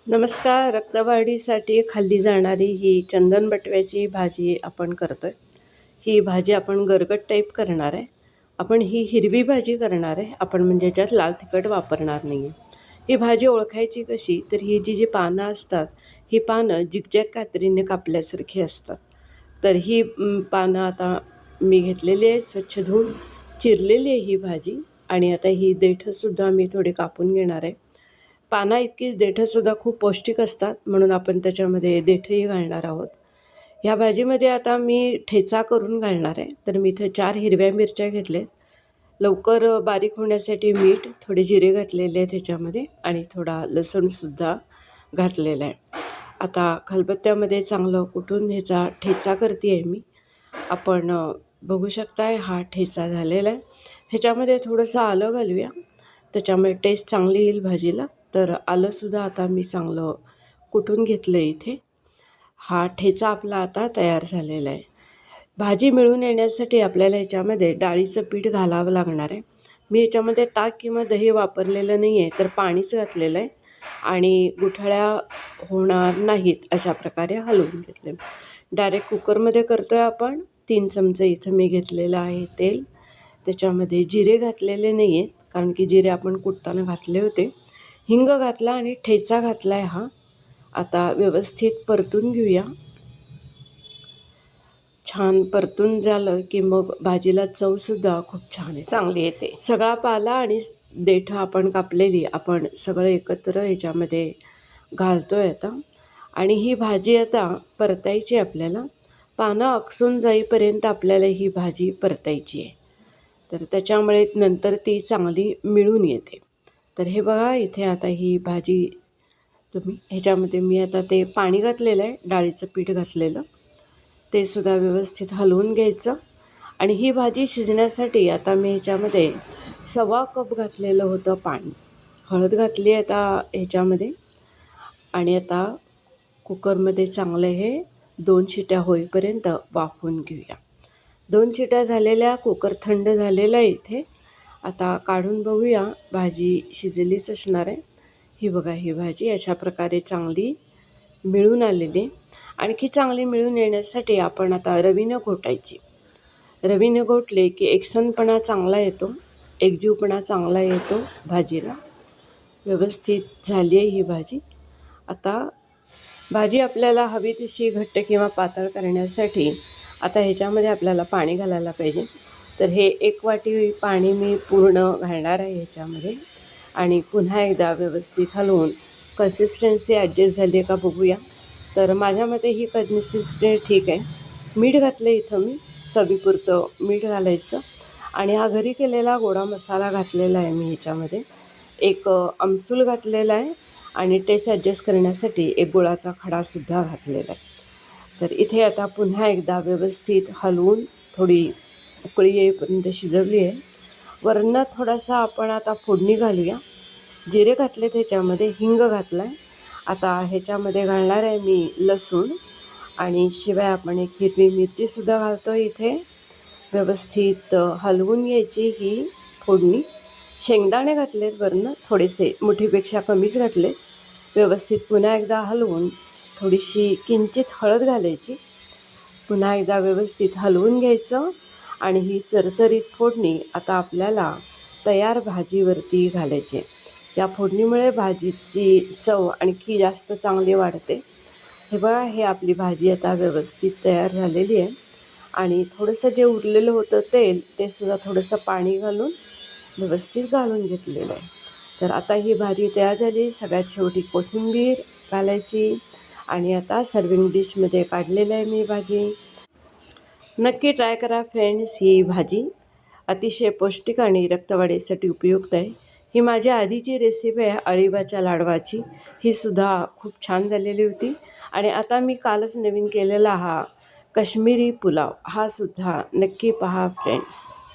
नमस्कार. रक्तवाढीसाठी खाल्ली जाणारी ही चंदन बटव्याची भाजी आपण करतोय. ही भाजी आपण गरगट टाईप करणार आहे. आपण ही हिरवी भाजी करणार आहे. आपण म्हणजे याच्यात लाल तिखट वापरणार नाही आहे. ही भाजी ओळखायची कशी, तर ही जी पानं असतात, ही पानं जिगजॅग कात्रीने कापल्यासारखी असतात. तर ही पानं आता मी घेतलेली आहे, स्वच्छ धुवून चिरलेली आहे ही भाजी. आणि आता ही देठंसुद्धा मी थोडी कापून घेणार आहे. पाना इतकीच देठंसुद्धा खूप पौष्टिक असतात, म्हणून आपण त्याच्यामध्ये देठंही घालणार आहोत. ह्या भाजीमध्ये आता मी ठेचा करून घालणार आहे. तर मी इथे 4 हिरव्या मिरच्या घेतल्यात. लवकर बारीक होण्यासाठी मीठ, थोडे जिरे घातलेले आहेत ह्याच्यामध्ये आणि थोडा लसूणसुद्धा घातलेला आहे. आता खलबत्त्यामध्ये चांगलं कुटून ह्याचा ठेचा करते आहे मी. आपण बघू शकताय हा ठेचा झालेला आहे. ह्याच्यामध्ये थोडंसं आलं घालूया, त्याच्यामुळे टेस्ट चांगली येईल भाजीला. तर आलंसुद्धा आता मी चांगलं कुटून घेतलं इथे. हा ठेचा आपला आता तयार झालेला आहे. भाजी मिळून येण्यासाठी आपल्याला ह्याच्यामध्ये डाळीचं पीठ घालावं लागणार आहे. मी ह्याच्यामध्ये ताक किंवा दही वापरलेलं नाही आहे, तर पाणीच घातलेलं आहे आणि गुठळ्या होणार नाहीत अशा प्रकारे हलवून घेतले. डायरेक्ट कुकरमध्ये करतो आहे आपण. 3 चमचे इथं मी घेतलेलं आहे तेल. त्याच्यामध्ये जिरे घातलेले नाही आहेत, कारण की जिरे आपण कुटताना घातले होते. हिंग घातला आणि ठेचा घातला आहे हा. आता व्यवस्थित परतून घेऊया. छान परतून झालं की मग भाजीला चवसुद्धा खूप छान आहे, चांगली येते. सगळा पाला आणि देठं आपण कापलेली आपण सगळं एकत्र ह्याच्यामध्ये घालतोय आता. आणि ही भाजी आता परतायची आपल्याला. पानं अकसून जाईपर्यंत आपल्याला ही भाजी परतायची आहे. तर त्याच्यामुळे नंतर ती चांगली मिळून येते. तर हे बघा इथे आता ही भाजी तुम्ही ह्याच्यामध्ये मी आता ते पाणी घातलेलं आहे, डाळीचं पीठ घातलेलं, ते सुद्धा व्यवस्थित हलवून घ्यायचं. आणि ही भाजी शिजण्यासाठी आता मी ह्याच्यामध्ये 1.25 कप घातलेलं होतं पाणी. हळद घातली आता ह्याच्यामध्ये. आणि आता कुकरमध्ये चांगलं हे 2 शिट्या होईपर्यंत वाफवून घेऊया. 2 शिट्या झालेल्या, कुकर थंड झालेला आहे इथे. आता काढून बघूया, भाजी शिजलीच असणार आहे. ही बघा ही भाजी अशा प्रकारे चांगली मिळून आलेली. आणखी चांगली मिळून येण्यासाठी आपण आता रवीनं घोटायची. रवीनं घोटले की एकसंधपणा चांगला येतो, एकजीवपणा चांगला येतो भाजीला. व्यवस्थित झाली आहे ही भाजी. आता भाजी आपल्याला हवी तशी घट्ट किंवा पातळ करण्यासाठी आता ह्याच्यामध्ये आपल्याला पाणी घालायला पाहिजे. तर हे 1 वाटी पाणी मी पूर्ण घालणार आहे ह्याच्यामध्ये. आणि पुन्हा एकदा व्यवस्थित हलवून कन्सिस्टन्सी ॲडजस्ट झाली आहे का बघूया. तर माझ्या मते ही कन्सिस्टन्सी ठीक आहे. मीठ घातलं इथं मी, चवीपुरतं मीठ घालायचं. आणि हा घरी केलेला गोडा मसाला घातलेला आहे मी ह्याच्यामध्ये. एक आमसूल घातलेला आहे आणि टेस्ट ॲडजस्ट करण्यासाठी एक गुळाचा खडासुद्धा घातलेला आहे. तर इथे आता पुन्हा एकदा व्यवस्थित हलवून थोडी उकळी येईपर्यंत शिजवली आहे. वरनं थोडासा आपण आता फोडणी घालूया. जिरे घातले, त्याच्यामध्ये हिंग घातला आहे. आता ह्याच्यामध्ये घालणार आहे मी लसूण आणि शिवाय आपण एक हिरवी मिरचीसुद्धा घालतो इथे. व्यवस्थित हलवून घ्यायची ही फोडणी. शेंगदाणे घातलेत वरनं थोडेसे, मुठीपेक्षा कमीच घातले. व्यवस्थित पुन्हा एकदा हलवून थोडीशी किंचित हळद घालायची. पुन्हा एकदा व्यवस्थित हलवून घ्यायचं. आणि ही चरचरीत फोडणी आता आपल्याला तयार भाजीवरती घालायची. या फोडणीमुळे भाजीची चव आणखी जास्त चांगली वाढते. हे बघा, हे आपली भाजी आता व्यवस्थित तयार झालेली आहे. आणि थोडंसं जे उरलेलं होतं तेल, ते सुद्धा थोडंसं पाणी घालून व्यवस्थित घालून घेतलेलं आहे. तर आता ही भाजी तयार झाली. सगळ्यात शेवटी कोथिंबीर घालायची. आणि आता सर्विंग डिशमध्ये काढलेलं आहे मी भाजी. नक्की ट्राय करा फ्रेंड्स. ही भाजी अतिशय पौष्टिक आणि रक्तवाढीसाठी उपयुक्त आहे. ही माझ्या आधीची रेसिपी आहे अळीवाच्या लाडवाची. ही सुद्धा खूप छान झालेली होती. आणि आता मी कालच नवीन केलेला हा काश्मीरी पुलाव, हा सुद्धा नक्की पहा फ्रेंड्स.